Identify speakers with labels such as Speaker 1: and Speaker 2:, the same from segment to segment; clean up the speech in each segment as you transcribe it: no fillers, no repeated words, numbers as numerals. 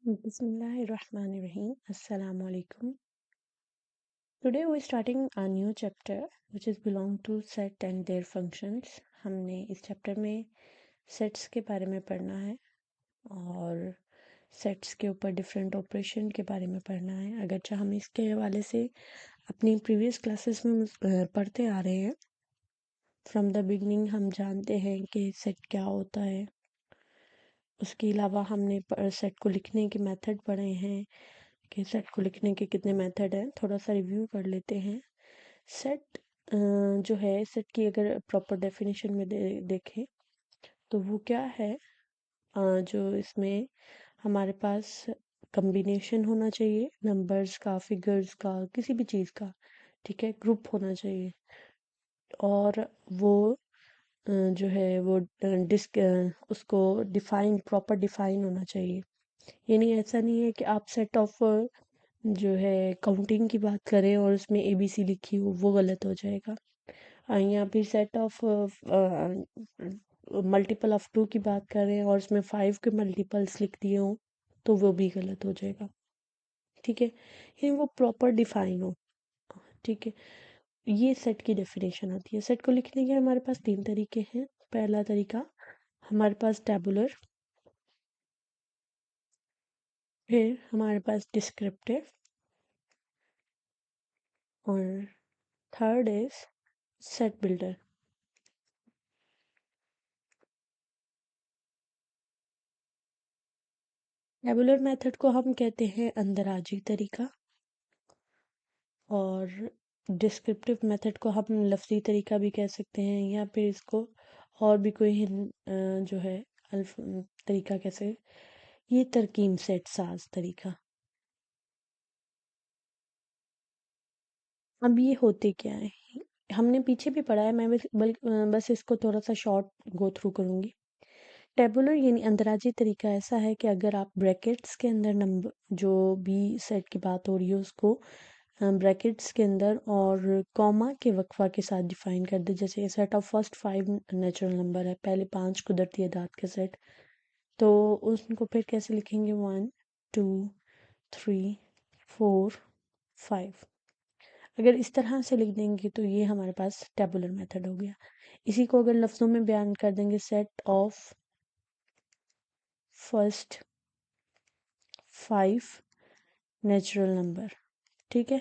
Speaker 1: Bismillahirrahmanirrahim. Assalamu alaikum. Today we're starting a new chapter which is belong to set and their functions. हमने इस chapter में sets के बारे में पढ़ना है और सेट्स के ऊपर डिफरेंट ऑपरेशन के बारे में पढ़ना है। अगरचे हम इसके हवाले से अपनी प्रीवियस क्लासेस में पढ़ते आ रहे हैं। फ्रॉम द बिगनिंग हम जानते हैं कि सेट क्या होता है। उसके अलावा हमने सेट को लिखने के मेथड पढ़े हैं कि सेट को लिखने के कितने मेथड हैं। थोड़ा सा रिव्यू कर लेते हैं। सेट जो है सेट की अगर प्रॉपर डेफिनेशन में देखें तो वो क्या है, जो इसमें हमारे पास कम्बिनेशन होना चाहिए नंबर्स का, फिगर्स का, किसी भी चीज़ का, ठीक है, ग्रुप होना चाहिए और वो जो है वो उसको डिफाइन प्रॉपर डिफाइन होना चाहिए। यानी ऐसा नहीं है कि आप सेट ऑफ जो है काउंटिंग की बात करें और उसमें एबीसी लिखी हो, वो गलत हो जाएगा। या फिर सेट ऑफ मल्टीपल ऑफ 2 की बात करें और उसमें 5 के मल्टीपल्स लिख दिए हों तो वो भी गलत हो जाएगा, ठीक है। यानी वो प्रॉपर डिफाइन हो, ठीक है। ये सेट की डेफिनेशन होती है। सेट को लिखने के हमारे पास 3 तरीके हैं। पहला तरीका हमारे पास टेबुलर, फिर हमारे पास डिस्क्रिप्टिव और third is set builder. Tabular method को हम कहते हैं अंदराजी तरीका और डिस्क्रिप्टिव मेथड को हम लफ्ज़ी तरीका भी कह सकते हैं या फिर इसको और भी कोई जो है अल्फ तरीका कैसे, ये तरकीब सेट साज तरीका। अब ये होते क्या है, हमने पीछे भी पढ़ा है, मैं बस इसको थोड़ा सा शॉर्ट गो थ्रू करूँगी। टेबुलर यानी अंदराजी तरीका ऐसा है कि अगर आप ब्रैकेट्स के अंदर नंबर जो भी सेट की बात हो रही है उसको ब्रैकेट्स के अंदर और कॉमा के वक्फा के साथ डिफाइन कर दे। जैसे set of first 5 natural number है, पहले 5 कुदरती अदाद के सेट, तो उसको फिर कैसे लिखेंगे 1 2 3 4 5। अगर इस तरह से लिख देंगे तो ये हमारे पास टेबुलर मेथड हो गया। इसी को अगर लफ्ज़ों में बयान कर देंगे set of first 5 natural number, ठीक है,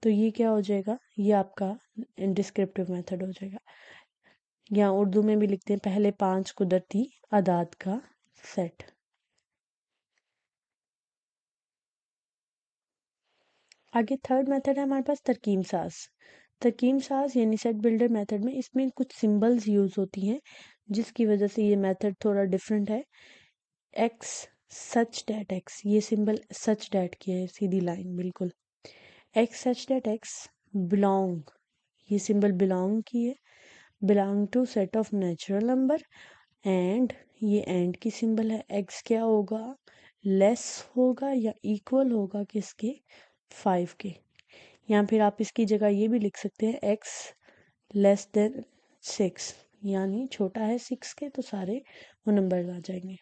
Speaker 1: तो ये क्या हो जाएगा, ये आपका डिस्क्रिप्टिव मेथड हो जाएगा। या उर्दू में भी लिखते हैं पहले 5 कुदरती आदाद का सेट। आगे थर्ड मेथड है हमारे पास तरकीब साज। तरकीब साज यानी सेट बिल्डर मेथड में इसमें कुछ सिंबल्स यूज़ होती हैं जिसकी वजह से ये मेथड थोड़ा डिफरेंट है। एक्स सच डैट एक्स, ये सिंबल सच डैट की है, सीधी लाइन बिल्कुल। X such that x belong, ये सिंबल बिलोंग की है, belong to set of natural number. And ये एंड की सिंबल है। एक्स क्या होगा, लेस होगा या इक्वल होगा किसके, 5 के। या फिर आप इसकी जगह ये भी लिख सकते हैं एक्स लेस देन 6, यानी छोटा है 6 के तो सारे वो नंबर आ जाएंगे।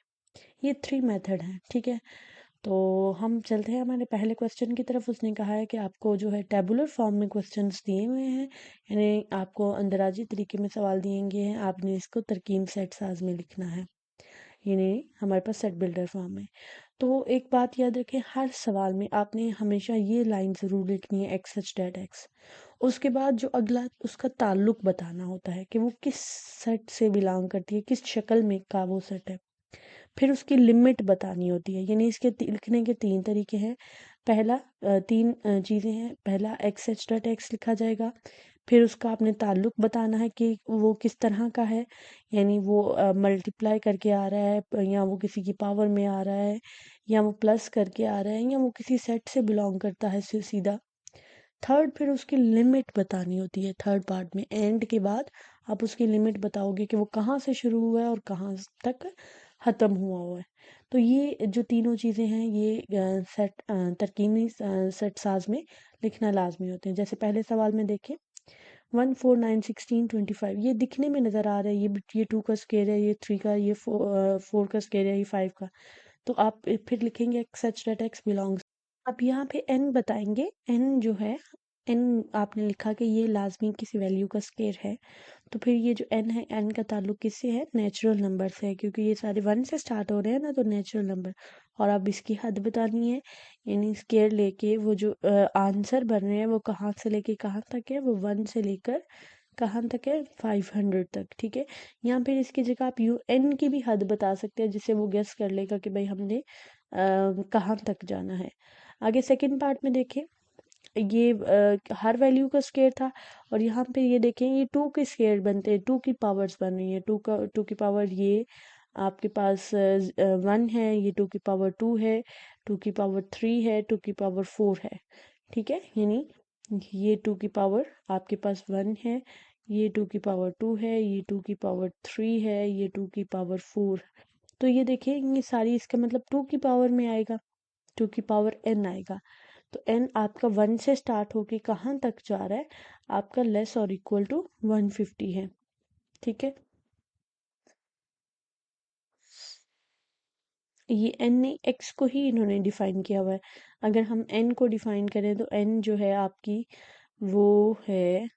Speaker 1: ये 3 मेथड हैं, ठीक है। तो हम चलते हैं हमारे पहले क्वेश्चन की तरफ। उसने कहा है कि आपको जो है टेबुलर फॉर्म में क्वेश्चंस दिए हुए हैं, यानी आपको अंदराजी तरीके में सवाल दिए गए हैं, आपने इसको तरकीब सेट साज में लिखना है, यानी हमारे पास सेट बिल्डर फॉर्म है। तो एक बात याद रखें, हर सवाल में आपने हमेशा ये लाइन ज़रूर लिखनी है एक्स सच डैट एक्स। उसके बाद जो अगला उसका ताल्लुक बताना होता है कि वो किस सेट से बिलोंग करती है, किस शक्ल में का वो सेट है। फिर उसकी लिमिट बतानी होती है, यानी इसके लिखने के 3 तरीके हैं। पहला 3 चीज़ें हैं। पहला एक्स एच डॉट एक्स लिखा जाएगा, फिर उसका आपने ताल्लुक बताना है कि वो किस तरह का है, यानी वो मल्टीप्लाई करके आ रहा है या वो किसी की पावर में आ रहा है या वो प्लस करके आ रहा है या वो किसी सेट से बिलोंग करता है सीधा। थर्ड फिर उसकी लिमिट बतानी होती है। थर्ड पार्ट में एंड के बाद आप उसकी लिमिट बताओगे कि वो कहाँ से शुरू हुआ है और कहाँ तक ख़त्म हुआ हुआ है। तो ये जो तीनों चीज़ें हैं ये तरकीबी सेट साज में लिखना लाजमी होते हैं। जैसे पहले सवाल में देखें 1 4 9 16 25, ये दिखने में नज़र आ रहा है, ये 2 का स्केयर है, ये 3 का, ये 4 का स्केयर है, ये 5 का। तो आप फिर लिखेंगे x such that x belongs. अब यहाँ पे एन बताएंगे, एन जो है, एन आपने लिखा कि ये लाजमी किसी वैल्यू का स्केयर है, तो फिर ये जो एन है, एन का ताल्लुक किससे है, नेचुरल नंबर से है, क्योंकि ये सारे वन से स्टार्ट हो रहे हैं ना, तो नेचुरल नंबर। और अब इसकी हद बतानी है, यानी स्केयर लेके वो जो आंसर बन रहे हैं वो कहाँ से लेके कहाँ तक है, वो वन से लेकर कहाँ तक है, 500 तक। ठीक है, यहाँ फिर इसकी जगह आप यू एन की भी हद बता सकते हैं, जिससे वो गेस कर लेगा कि भाई हमने कहाँ तक जाना है। आगे सेकंड पार्ट में देखें, ये हर वैल्यू का स्केयर था, और यहाँ पे ये देखें ये टू के स्केयर बनते हैं, टू की पावर्स बन रही है, टू की पावर ये आपके पास वन है, ये टू की पावर टू है, टू की पावर थ्री है, टू की पावर फोर है। ठीक है, यानी ये टू की पावर आपके पास वन है, ये टू की पावर टू है, ये टू की पावर थ्री है, ये टू की पावर फोर। तो ये देखिए ये सारी इसका मतलब टू की पावर में आएगा, टू की पावर एन आएगा। तो एन आपका वन से स्टार्ट होके कहाँ तक जा रहा है, आपका लेस और इक्वल टू 150 है। ठीक है, ये एन ने एक्स को ही इन्होंने डिफाइन किया हुआ है। अगर हम एन को डिफाइन करें तो एन जो है आपकी वो है,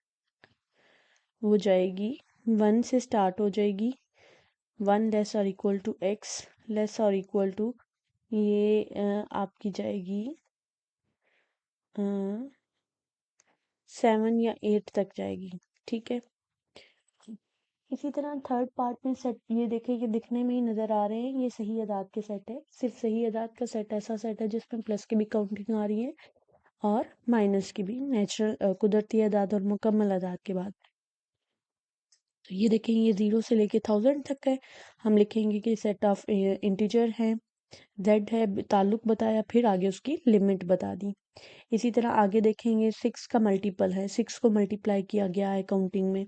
Speaker 1: वो जाएगी, वन से स्टार्ट हो जाएगी, वन लेस और इक्वल टू एक्स, लेस और इक्वल टू ये आपकी जाएगी 7 या 8 तक जाएगी। ठीक है, इसी तरह थर्ड पार्ट में सेट, ये देखिए ये दिखने में ही नज़र आ रहे हैं, ये सही अदाद के सेट है। सिर्फ सही अदाद का सेट ऐसा सेट है जिसमें प्लस की भी काउंटिंग आ रही है और माइनस की भी, नेचुरल कुदरती अदाद और मुकम्मल अदाद के बाद। तो ये देखें ये 0 से लेके 1000 तक है, हम लिखेंगे कि सेट ऑफ इंटीजर है, जेड है, ताल्लुक बताया, फिर आगे उसकी लिमिट बता दी। इसी तरह आगे देखेंगे 6 का मल्टीपल है, 6 को मल्टीप्लाई किया गया है काउंटिंग में,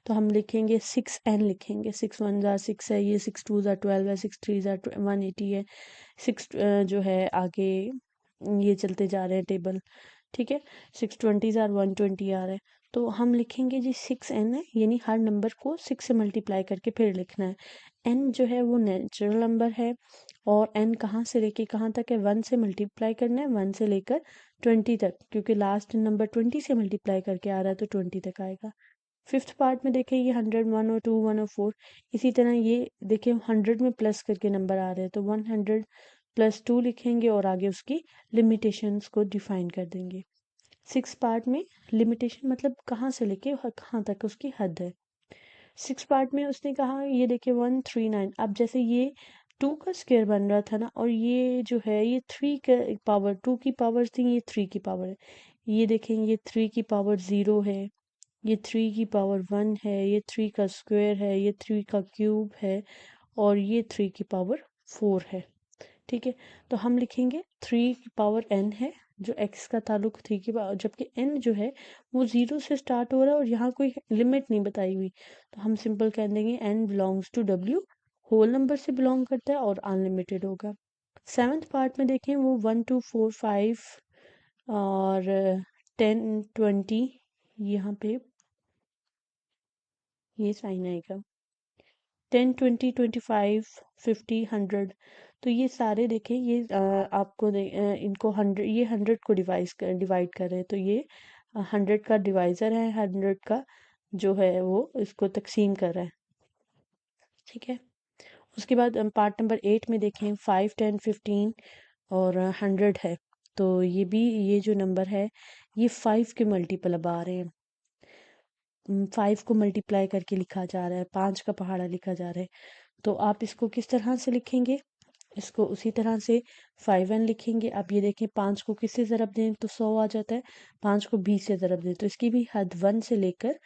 Speaker 1: तो हम लिखेंगे 6n लिखेंगे, 6 1 ज़ार 6 है, ये 6 2 ज़ार 12 है, 6 3 ज़ार 180 है, 6 जो है आगे ये चलते जा रहे हैं टेबल। ठीक है, 6 20 ज़ार 120 आ रहा है, तो हम लिखेंगे जी 6n है, यानी हर नंबर को 6 से मल्टीप्लाई करके फिर लिखना है। n जो है वो नेचुरल नंबर है, और n कहाँ से लेके कहाँ तक है, 1 से मल्टीप्लाई करना है, 1 से लेकर 20 तक, क्योंकि लास्ट नंबर 20 से मल्टीप्लाई करके आ रहा है तो 20 तक आएगा। फिफ्थ पार्ट में देखें ये 100 1 और 2 1 और 4, इसी तरह ये देखिए 100 में प्लस करके नंबर आ रहे हैं, तो 100 प्लस 2 लिखेंगे और आगे उसकी लिमिटेशंस को डिफाइन कर देंगे। सिक्स पार्ट में लिमिटेशन मतलब कहाँ से लेके कहाँ तक उसकी हद है। सिक्स पार्ट में उसने कहा ये देखिए 139, अब जैसे ये टू का स्क्वायर बन रहा था ना, और ये जो है ये थ्री का पावर, टू की पावर थी, ये थ्री की पावर है, ये देखेंगे ये थ्री की पावर ज़ीरो है, ये थ्री की पावर वन है, ये थ्री का स्क्वायर है, ये थ्री का क्यूब है, और ये थ्री की पावर फोर है। ठीक है, तो हम लिखेंगे थ्री की पावर एन है, जो एक्स का ताल्लुक थ्री की पावर, जबकि एन जो है वो ज़ीरो से स्टार्ट हो रहा है और यहाँ कोई लिमिट नहीं बताई हुई, तो हम सिंपल कह देंगे N belongs to W, whole number से बिलोंग करता है और अनलिमिटेड होगा। सेवन्थ पार्ट में देखें वो 1 2 4 5 और 10 20, यहाँ पे ये साइन आएगा, 10 20 25 50 100, तो ये सारे देखें ये आपको इनको 100, ये 100 को डिवाइड कर रहे हैं, तो ये 100 का डिवाइज़र है, 100 का जो है वो इसको तकसीम कर रहा है। ठीक है, उसके बाद पार्ट नंबर 8 में देखें 5 10 15 और 100 है, तो ये भी ये जो नंबर है ये 5 के मल्टीपल अब आ रहे हैं, 5 को मल्टीप्लाई करके लिखा जा रहा है, 5 का पहाड़ा लिखा जा रहा है, तो आप इसको किस तरह से लिखेंगे, इसको उसी तरह से 5n लिखेंगे। अब ये देखें 5 को किससे ज़रब दें तो 100 आ जाता है, 5 को 20 से ज़रब दें तो इसकी भी हद 1 से लेकर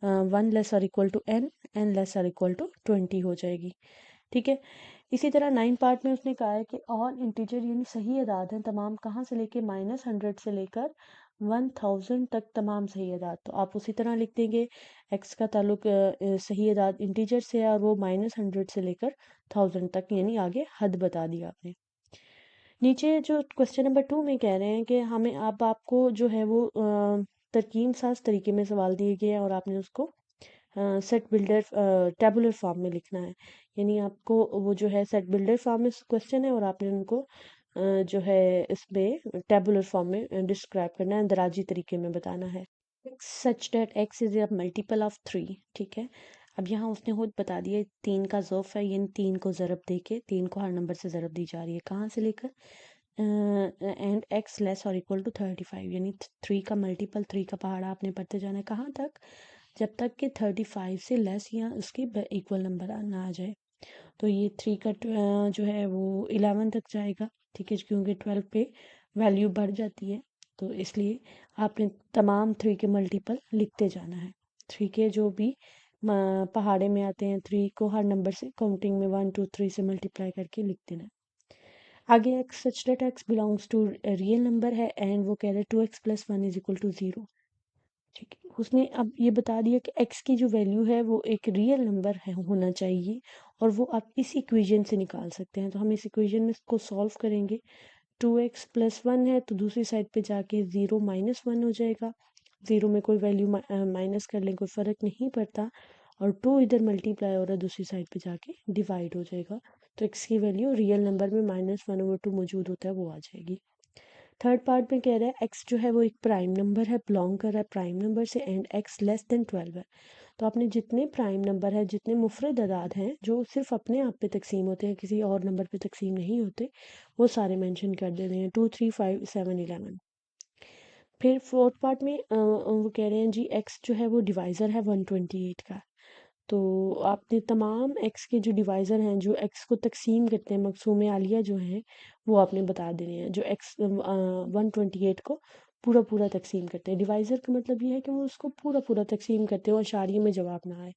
Speaker 1: 1 लेस और इक्वल टू n लेस और इक्वल टू 20 हो जाएगी। ठीक है, इसी तरह 9 पार्ट में उसने कहा है कि ऑल इंटीजर यानी सही अदाद हैं तमाम, कहाँ से लेके -100 से लेकर 1000 तक तमाम सही अदाद, तो आप उसी तरह लिख देंगे एक्स का ताल्लुक सही अदाद इंटीजर से है और वो -100 से लेकर 1000 तक, यानी आगे हद बता दी आपने। नीचे जो क्वेश्चन नंबर 2 में कह रहे हैं कि हमें अब आपको जो है वो तरकीब साज तरीके में सवाल दिए गए हैं और आपने उसको सेट बिल्डर टेबुलर फॉर्म में लिखना है। यानी आपको वो जो है सेट बिल्डर फॉर्म में क्वेश्चन है और आपने उनको जो है इसमें टेबुलर फॉर्म में डिस्क्राइब करना है, अंदराजी तरीके में बताना है। सच that x is a multiple of 3, ठीक है। अब यहाँ उसने खुद बता दिया 3 का ज़र्फ है, यानी 3 को ज़रब दे के 3 को हर नंबर से ज़रब दी जा रही है, कहाँ से लेकर एंड एक्स लेस और इक्वल टू 35, यानी 3 का मल्टीपल 3 का पहाड़ा आपने पढ़ते जाना है कहाँ तक, जब तक कि 35 से लेस या उसके इक्वल नंबर ना आ जाए। तो ये 3 का जो है वो 11 तक जाएगा, ठीक है, क्योंकि 12 पे वैल्यू बढ़ जाती है, तो इसलिए आपने तमाम 3 के मल्टीपल लिखते जाना है। 3 के जो भी पहाड़े में आते हैं 3 को हर नंबर से काउंटिंग में 1 2 3 से मल्टीप्लाई करके लिख देना है। आगे x such that x belongs to real number है एंड वो कह रहे हैं 2x plus 1 is equal to 0, ठीक है। उसने अब ये बता दिया कि x की जो वैल्यू है वो एक रियल नंबर है होना चाहिए और वो आप इस इक्वेशन से निकाल सकते हैं। तो हम इस इक्वेशन में इसको सॉल्व करेंगे। 2x प्लस 1 है तो दूसरी साइड पे जाके 0 माइनस 1 हो जाएगा। 0 में कोई वैल्यू माइनस कर लें कोई फ़र्क नहीं पड़ता, और 2 इधर मल्टीप्लाई हो रहा है दूसरी साइड पे जाके डिवाइड हो जाएगा। तो x की वैल्यू रियल नंबर में -1/2 मौजूद होता है वो आ जाएगी। थर्ड पार्ट में कह रहा है x जो है वो एक प्राइम नंबर है, बिलोंग कर रहा है प्राइम नंबर से, एंड x लेस देन 12 है। तो आपने जितने प्राइम नंबर है, जितने मुफरद अदाद हैं जो सिर्फ अपने आप पे तकसीम होते हैं, किसी और नंबर पे तकसीम नहीं होते, वो सारे मेंशन कर देते हैं 2 3 5 7 11। फिर फोर्थ पार्ट में वो कह रहे हैं जी x जो है वो डिवाइज़र है 128 का। तो आपने तमाम x के जो डिवाइज़र हैं जो x को तकसीम करते हैं, मकसूम आलिया जो हैं वो आपने बता देने हैं, जो x 128 को पूरा पूरा तकसीम करते हैं। डिवाइज़र का मतलब ये है कि वो उसको पूरा पूरा तकसीम करते हैं और अशारिये में जवाब ना आए।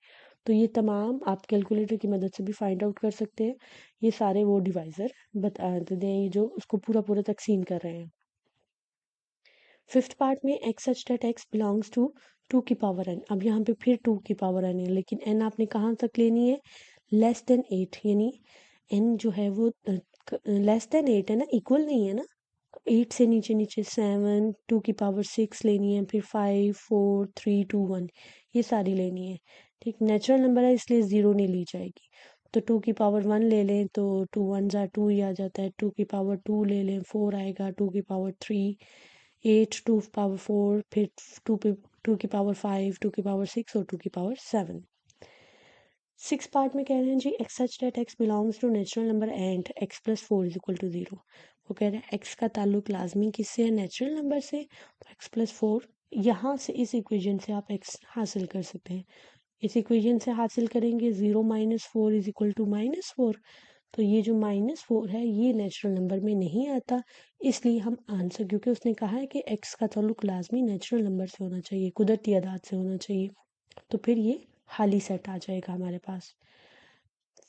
Speaker 1: तो ये तमाम आप कैलकुलेटर की मदद से भी फाइंड आउट कर सकते हैं। ये सारे वो डिवाइज़र बता दें ये जो उसको पूरा पूरा तकसीम कर रहे हैं। फिफ्थ पार्ट में x such that x belongs to 2 की पावर n। अब यहाँ पे फिर 2 की पावर n है, लेकिन n आपने कहाँ तक लेनी है, लेस देन 8, यानी n जो है वो लेस देन 8 है ना, इक्वल नहीं है ना। 8 से नीचे नीचे 7, 2 की पावर 6 लेनी है, फिर 5 4 3 2 1 ये सारी लेनी है, ठीक। नेचुरल नंबर है इसलिए ज़ीरो नहीं ली जाएगी। तो 2 की पावर 1 ले लें तो 2 1 ज़ा 2 ही आ जाता है। 2 की पावर 2 ले लें 4 आएगा। 2 की पावर 3 8, 2 पावर 4, फिर 2 पे 2 की पावर 5, 2 की पावर 6 और 2 की पावर 7। सिक्स पार्ट में कह रहे हैं जी x such that x belongs to natural number and x plus 4 is equal to 0। वो कह रहे हैं एक्स का ताल्लुक लाजमी किससे है, नेचुरल नंबर से, तो एक्स प्लस 4 यहाँ से इस इक्वेशन से आप एक्स हासिल कर सकते हैं। इस इक्वेशन से हासिल करेंगे 0 माइनस 4 इज इक्वल टू -4। तो ये जो -4 है ये नेचुरल नंबर में नहीं आता, इसलिए हम आंसर, क्योंकि उसने कहा है कि एक्स का ताल्लुक लाजमी नेचुरल नंबर से होना चाहिए, कुदरती अदाद से होना चाहिए, तो फिर ये खाली सेट आ जाएगा हमारे पास।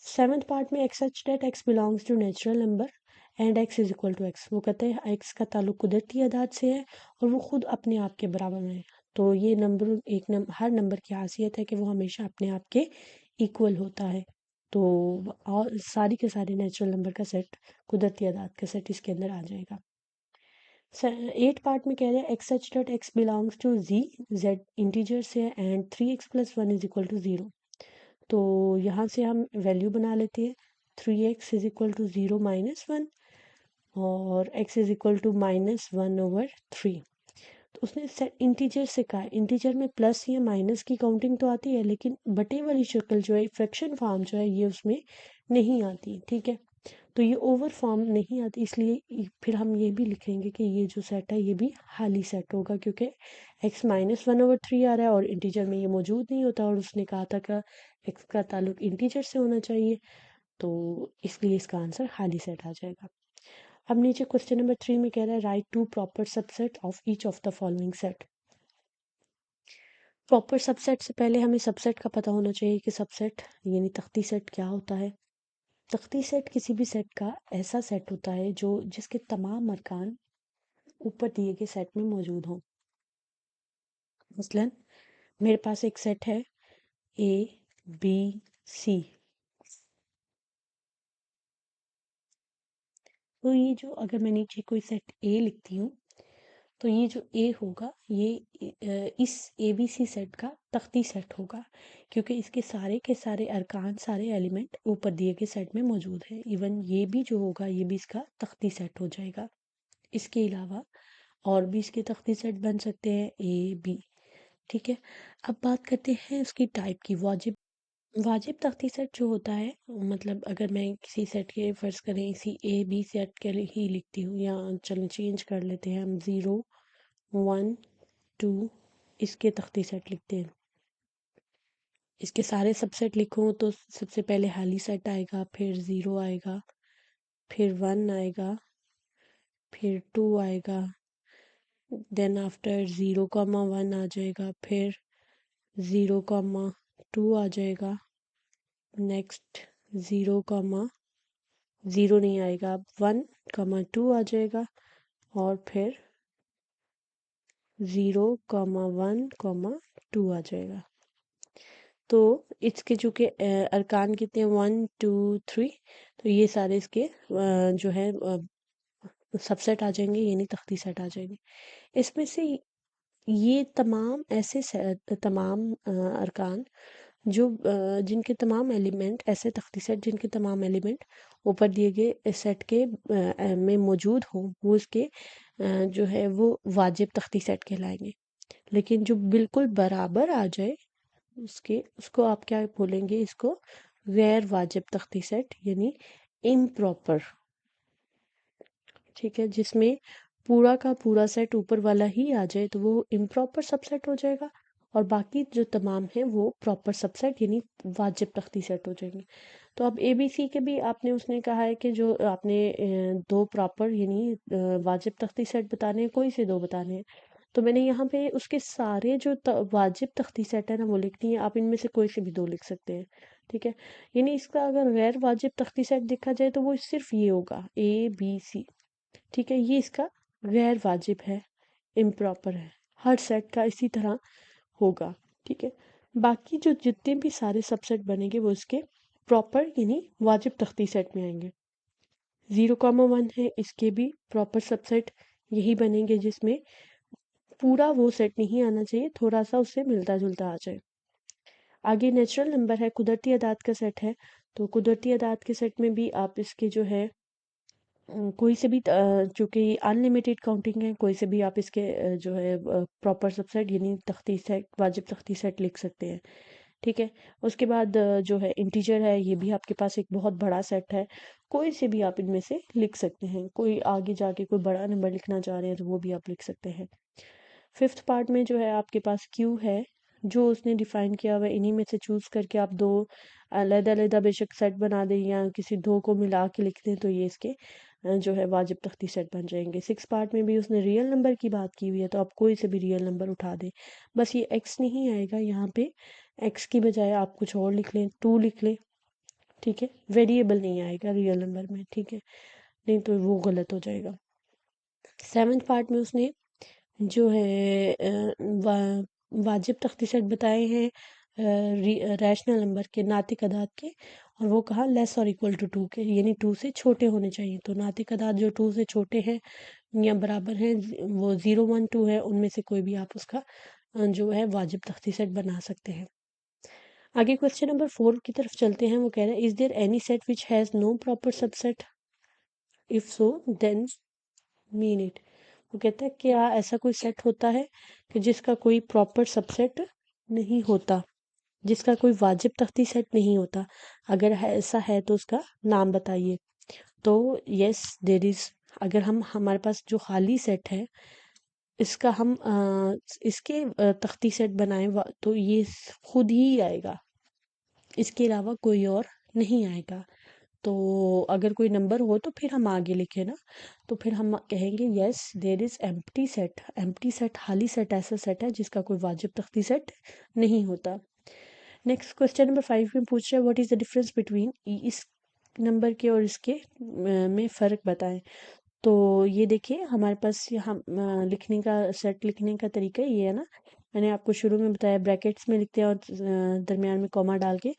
Speaker 1: सेवन्थ पार्ट में x such that x belongs to natural number and x is equal to x. वो कहते हैं एक्स का ताल्लुक कुदरती अदाद से है और वो खुद अपने आप के बराबर में है। तो ये नंबर हर नंबर की खासियत है कि वो हमेशा अपने आप के इक्वल होता है। तो और सारी के सारे नेचुरल नंबर का सेट, कुदरती अदाद का सेट इसके अंदर आ जाएगा। एट पार्ट में कह रहे हैं x such that x belongs to Z, Z integer से है and 3x plus 1 is equal to 0। तो यहाँ से हम वैल्यू बना लेते हैं 3x इज इक्वल टू 0 -1 और x इज इक्वल टू -1/3। तो उसने सेट इंटीजर से कहा है, इंटीजर में प्लस या माइनस की काउंटिंग तो आती है लेकिन बटे वाली शक्ल जो है फ्रैक्शन फॉर्म जो है ये उसमें नहीं आती, ठीक है। तो ये ओवर फॉर्म नहीं आती, इसलिए फिर हम ये भी लिखेंगे कि ये जो सेट है ये भी खाली सेट होगा, क्योंकि x -1/3 आ रहा है और इंटीजर में ये मौजूद नहीं होता, और उसने कहा था कि x का ताल्लुक इंटीजर से होना चाहिए, तो इसलिए इसका आंसर खाली सेट आ जाएगा। अब नीचे क्वेश्चन नंबर 3 में कह रहा है write to proper subset of each of the following set. Proper subset से पहले हमें सबसेट का पता होना चाहिए कि सबसेट यानी तख्ती सेट क्या होता है। तख्ती सेट किसी भी सेट का ऐसा सेट होता है जो जिसके तमाम अरकान ऊपर दिए गए सेट में मौजूद हों। मसलन मेरे पास एक सेट है ए बी सी, तो ये जो अगर मैं नीचे कोई सेट ए लिखती हूँ तो ये जो ए होगा ये इस ABC सेट का तख्ती सेट होगा, क्योंकि इसके सारे के सारे अरकान, सारे एलिमेंट ऊपर दिए गए सेट में मौजूद है। इवन ये भी जो होगा ये भी इसका तख्ती सेट हो जाएगा। इसके अलावा और भी इसके तख्ती सेट बन सकते हैं A, B। ठीक है, अब बात करते हैं उसकी टाइप की। वाजिब वाजिब तख्ती सेट जो होता है, मतलब अगर मैं किसी सेट के फ़र्ज़ करें इसी A, B सेट के लिए ही लिखती हूँ, या चलो चेंज कर लेते हैं हम, 0, 1, 2 इसके तख्ती सेट लिखते हैं। इसके सारे सबसेट लिखूँ तो सबसे पहले खाली सेट आएगा, फिर 0 आएगा, फिर 1 आएगा, फिर 2 आएगा, देन आफ्टर 0, 1 आ जाएगा, फिर 0, 2 आ जाएगा, नेक्स्ट 0, नहीं आएगा, अब 1, 2 आ जाएगा, और फिर 0, 1, 2 आ जाएगा। तो इसके चूँकि अरकान कितने हैं, 1, 2, 3, तो ये सारे इसके जो है सबसेट आ जाएंगे, यानी तख्ती सेट आ जाएंगे। इसमें से ये तमाम ऐसे तमाम अरकान जो जिनके तमाम एलिमेंट, ऐसे तख्ती सेट जिनके तमाम एलिमेंट ऊपर दिए गए सेट के में मौजूद हों, वो इसके जो है वो वाजिब तख्ती सेट कहलाएंगे। लेकिन जो बिल्कुल बराबर आ जाए उसके, उसको आप क्या बोलेंगे, इसको गैर वाजिब तख्ती सेट, यानी इम्प्रॉपर। ठीक है, जिसमें पूरा का पूरा सेट ऊपर वाला ही आ जाए तो वो इम्प्रॉपर सबसेट हो जाएगा, और बाकी जो तमाम है वो प्रॉपर सबसेट यानी वाजिब तख्ती सेट हो जाएंगे। तो अब ABC के भी आपने उसने कहा है कि जो आपने दो प्रॉपर यानी वाजिब तख्ती सेट बताने हैं, कोई से दो बताने हैं। तो मैंने यहाँ पे उसके सारे जो वाजिब तख्ती सेट है ना वो लिख दिए हैं। आप इनमें से कोई से भी दो लिख सकते हैं। ठीक है, यानी इसका अगर गैर वाजिब तख्ती सेट देखा जाए तो वो सिर्फ ये होगा ABC। ठीक है, ये इसका गैर वाजिब है, इम्प्रॉपर है। हर सेट का इसी तरह होगा। ठीक है, बाकी जो जितने भी सारे सबसेट बनेंगे वो इसके प्रॉपर यानी वाजिब तख्ती सेट में आएंगे। 0, 1 है, इसके भी प्रॉपर सबसेट यही बनेंगे, जिसमें पूरा वो सेट नहीं आना चाहिए, थोड़ा सा उससे मिलता जुलता आ जाए। आगे नेचुरल नंबर है, कुदरती अदाद का सेट है। तो कुदरती अदाद के सेट में भी आप इसके जो है कोई से भी चूँकि अनलिमिटेड काउंटिंग है, कोई से भी आप इसके जो है प्रॉपर सबसेट यानी तख्ती सेट, वाजिब तख्ती सेट लिख सकते हैं। ठीक है, उसके बाद जो है इंटीजर है, ये भी आपके पास एक बहुत बड़ा सेट है, कोई से भी आप इनमें से लिख सकते हैं। कोई आगे जाके कोई बड़ा नंबर लिखना चाह रहे हैं तो वो भी आप लिख सकते हैं। फिफ्थ पार्ट में जो है आपके पास क्यू है, जो उसने डिफाइन किया हुआ है, इन्हीं में से चूज़ करके आप दो अलग-अलग बेशक सेट बना दें या किसी दो को मिला के लिख दें तो ये इसके जो है वाजिब तख्ती सेट बन जाएंगे। सिक्स पार्ट में भी उसने रियल नंबर की बात की हुई है, तो आप कोई से भी रियल नंबर उठा दें। बस ये एक्स नहीं आएगा यहाँ पे, एक्स की बजाय आप कुछ और लिख लें, 2 लिख लें। ठीक है, वेरिएबल नहीं आएगा रियल नंबर में। ठीक है, नहीं तो वो गलत हो जाएगा। सेवन्थ पार्ट में उसने जो है वाजिब तख्ती सेट बताए हैं रैशनल नंबर के, नातिक अदाद के, और वो कहा लेस और इक्वल टू 2 के, यानी 2 से छोटे होने चाहिए। तो नातिक अदाद जो 2 से छोटे हैं या बराबर हैं, वो 0, 1, 2 है, उनमें से कोई भी आप उसका जो है वाजिब तख्ती सेट बना सकते हैं। आगे क्वेश्चन नंबर 4 की तरफ चलते हैं। वो कह रहा है, is there any set which has no proper subset, if so then mean it. वो कहता है क्या ऐसा कोई सेट होता है कि जिसका कोई प्रॉपर सबसेट नहीं होता, जिसका कोई वाजिब तख्ती सेट नहीं होता? अगर ऐसा है तो उसका नाम बताइए। तो यस देर इज। अगर हम हमारे पास जो खाली सेट है इसका हम इसके तख्ती सेट बनाएं तो ये खुद ही आएगा, इसके अलावा कोई और नहीं आएगा। तो अगर कोई नंबर हो तो फिर हम आगे लिखें ना, तो फिर हम कहेंगे yes there is empty set. Empty set, खाली सेट, ऐसा सेट है जिसका कोई वाजिब तख्ती सेट नहीं होता। नेक्स्ट क्वेश्चन नंबर 5 में पूछ रहा है, what is the difference between, इस नंबर के और इसके में फ़र्क बताएं। तो ये देखिए हमारे पास यहाँ लिखने का सेट, लिखने का तरीका ये है ना, मैंने आपको शुरू में बताया ब्रैकेट्स में लिखते हैं और दरमियान में कॉमा डाल के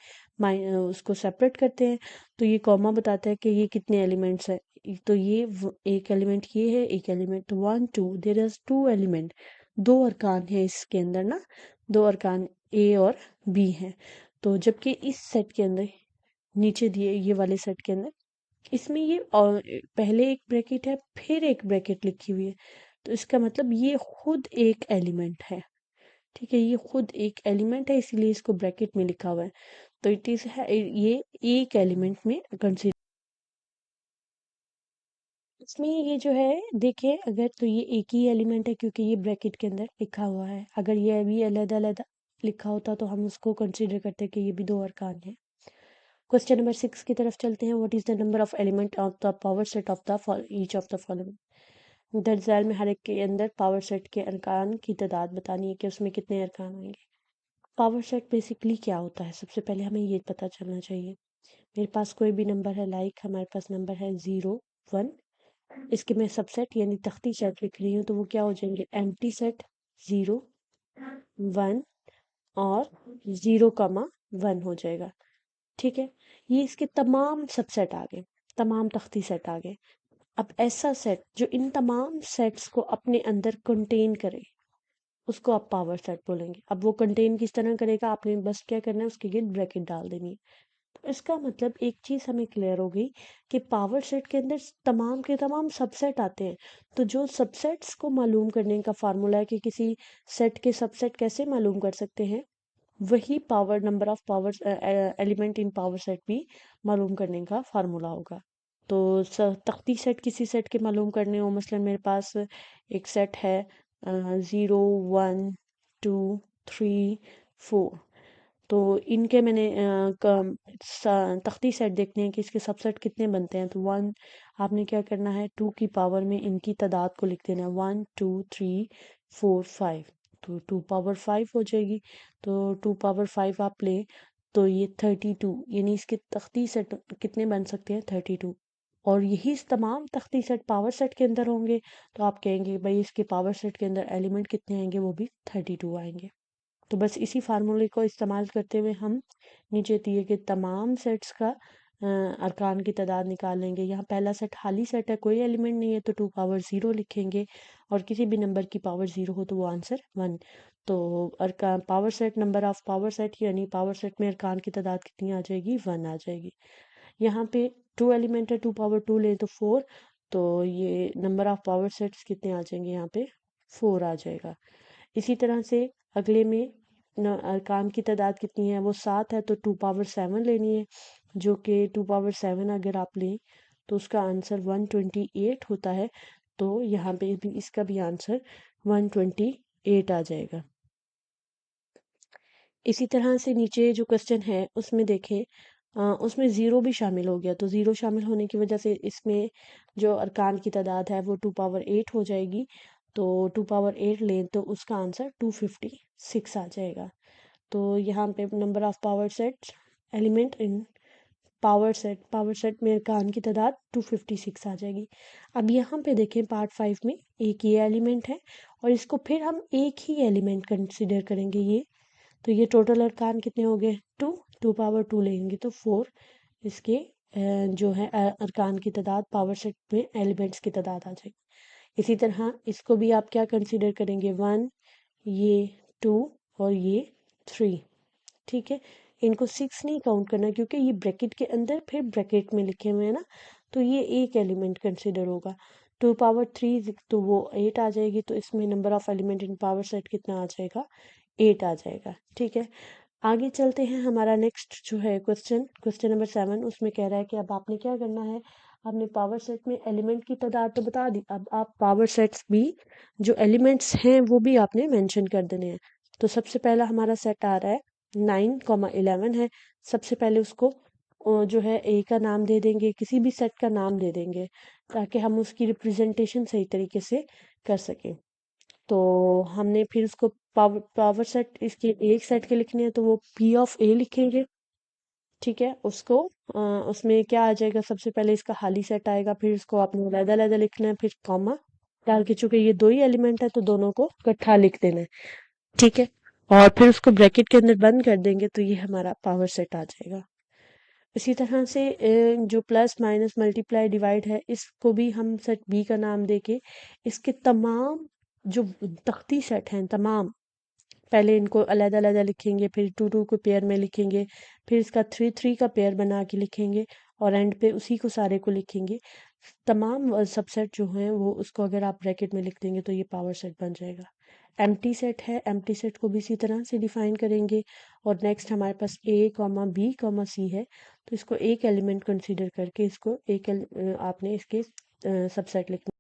Speaker 1: उसको सेपरेट करते हैं। तो ये कॉमा बताता है कि ये कितने एलिमेंट्स हैं, तो ये एक एलिमेंट ये है, एक एलिमेंट 1 2, देयर इज 2 एलिमेंट, 2 अरकान है इसके अंदर ना, 2 अरकान ए और बी हैं। तो जबकि इस सेट के अंदर नीचे दिए ये वाले सेट के अंदर इसमें ये और पहले एक ब्रैकेट है फिर एक ब्रैकेट लिखी हुई है, तो इसका मतलब ये खुद एक एलिमेंट है। ठीक है, ये खुद एक एलिमेंट है इसीलिए इसको ब्रैकेट में लिखा हुआ है। तो इट इज है ये एक एलिमेंट में कंसीडर। इसमें ये जो है देखिए, अगर तो ये एक ही एलिमेंट है क्योंकि ये ब्रैकेट के अंदर लिखा हुआ है। अगर ये भी अलग अलग लिखा होता तो हम उसको कंसीडर करते कि ये भी 2 अरकान है। क्वेश्चन नंबर 6 की तरफ चलते हैं। What is the number of element of the power set of the each of the following. दरअसल में हर एक के अंदर पावर सेट के अरकान की तादाद बतानी है कि उसमें कितने अरकान होंगे। पावर सेट बेसिकली क्या होता है, सबसे पहले हमें ये पता चलना चाहिए। मेरे पास कोई भी नंबर है, लाइक हमारे पास नंबर है 0 1, इसके मैं सबसेट यानी तख्ती सेट लिख रही हूँ तो वो क्या हो जाएंगे, एम्प्टी सेट 0 1 और 0, 1 हो जाएगा। ठीक है, ये इसके तमाम सबसेट आ गए, तमाम तख्ती सेट आ गए। अब ऐसा सेट जो इन तमाम सेट्स को अपने अंदर कंटेन करे उसको आप पावर सेट बोलेंगे। अब वो कंटेन किस तरह करेगा, आपने बस क्या करना है, उसके गिर्द ब्रैकेट डाल देनी है। तो इसका मतलब एक चीज़ हमें क्लियर हो गई कि पावर सेट के अंदर तमाम के तमाम सबसेट आते हैं। तो जो सबसेट्स को मालूम करने का फार्मूला है कि किसी सेट के सबसेट कैसे मालूम कर सकते हैं, वही power number of power element in power set भी मालूम करने का फार्मूला होगा। तो तख्ती सेट किसी सेट के मालूम करने हो, मसलन मेरे पास एक सेट है 0 1 2 3 4, तो इनके मैंने तख्ती सेट देखने हैं कि इसके सबसेट कितने बनते हैं। तो 1 आपने क्या करना है, 2 की पावर में इनकी तादाद को लिख देना है 1 2 3 4 5, तो 2 पावर 5 हो जाएगी। तो 2 पावर 5 आप लें तो ये 32, यानी इसके तख्ती सेट कितने बन सकते हैं, 32। और यही तमाम तख्ती सेट पावर सेट के अंदर होंगे तो आप कहेंगे भाई इसके पावर सेट के अंदर एलिमेंट कितने आएंगे, वो भी 32 आएंगे। तो बस इसी फार्मूले को इस्तेमाल करते हुए हम नीचे दिए गए तमाम सेट्स का अरकान की तादाद निकाल लेंगे। यहाँ पहला सेट खाली सेट है, कोई एलिमेंट नहीं है, तो 2 पावर 0 लिखेंगे और किसी भी नंबर की पावर 0 हो तो वो आंसर 1। तो अरकान power set number of power set यानी पावर सेट में अरकान की तादाद कितनी आ जाएगी, 1 आ जाएगी। यहाँ पे 2 एलिमेंट है, 2 पावर 2 लें तो 4, तो ये नंबर ऑफ पावर सेट्स कितने आ जाएंगे, यहाँ पे 4 आ जाएगा। इसी तरह से अगले में अरकान की तादाद कितनी है, वो 7 है, तो 2 पावर 7 लेनी है, जो कि 2 पावर 7 अगर आप लें तो उसका आंसर 128 होता है। तो यहाँ पे भी इसका भी आंसर 128 आ जाएगा। इसी तरह से नीचे जो क्वेश्चन है उसमें देखें, उसमें ज़ीरो भी शामिल हो गया, तो ज़ीरो शामिल होने की वजह से इसमें जो अरकान की तादाद है वो 2 पावर 8 हो जाएगी। तो 2 पावर 8 लें तो उसका आंसर 256 आ जाएगा। तो यहाँ पे number of power set element in power set में अरकान की तादाद 256 आ जाएगी। अब यहाँ पे देखें पार्ट 5 में एक ये एलिमेंट है और इसको फिर हम एक ही एलिमेंट कंसिडर करेंगे ये, तो ये टोटल अरकान कितने हो गए, 2, 2 पावर 2 लेंगे तो 4 इसके जो है अरकान की तादाद पावर सेट में एलिमेंट्स की तादाद आ जाएगी। इसी तरह इसको भी आप क्या कंसीडर करेंगे, 1, ये 2 और ये 3। ठीक है, इनको 6 नहीं काउंट करना क्योंकि ये ब्रैकेट के अंदर फिर ब्रैकेट में लिखे हुए हैं ना, तो ये एक एलिमेंट कंसिडर होगा। 2 पावर 3 तो वो 8 आ जाएगी, तो इसमें number of element in power set कितना आ जाएगा, 8 आ जाएगा। ठीक है, आगे चलते हैं। हमारा नेक्स्ट जो है क्वेश्चन नंबर 7, उसमें कह रहा है कि अब आपने क्या करना है, आपने पावर सेट में एलिमेंट की तादाद तो बता दी, अब आप पावर सेट्स भी जो एलिमेंट्स हैं वो भी आपने मेंशन कर देने हैं। तो सबसे पहला हमारा सेट आ रहा है 9, 11 है। सबसे पहले उसको जो है ए का नाम दे देंगे, किसी भी सेट का नाम दे देंगे ताकि हम उसकी रिप्रेजेंटेशन सही तरीके से कर सकें। तो हमने फिर उसको पावर सेट इसके एक सेट के लिखने हैं तो वो पी ऑफ ए लिखेंगे। ठीक है, उसको उसमें क्या आ जाएगा, सबसे पहले इसका खाली सेट आएगा, फिर इसको आपने अलग-अलग लिखना है, फिर कॉमा डाल के, चूंकि ये दो ही एलिमेंट है तो दोनों को इकट्ठा लिख देना है। ठीक है, और फिर उसको ब्रैकेट के अंदर बंद कर देंगे तो ये हमारा पावर सेट आ जाएगा। इसी तरह से जो प्लस माइनस मल्टीप्लाई डिवाइड है इसको भी हम सेट बी का नाम देके इसके तमाम जो तख्ती सेट हैं तमाम, पहले इनको अलग-अलग लिखेंगे, फिर 2-2 को पेयर में लिखेंगे, फिर इसका 3-3 का पेयर बना के लिखेंगे और एंड पे उसी को सारे को लिखेंगे। तमाम सबसेट जो हैं वो उसको अगर आप ब्रैकेट में लिख देंगे तो ये पावर सेट बन जाएगा। एम्प्टी सेट है, एम्प्टी सेट को भी इसी तरह से डिफाइन करेंगे और नेक्स्ट हमारे पास ए कॉमा बी कॉमा सी है, तो इसको एक एलिमेंट कंसीडर करके इसको आपने इसके सबसेट लिखने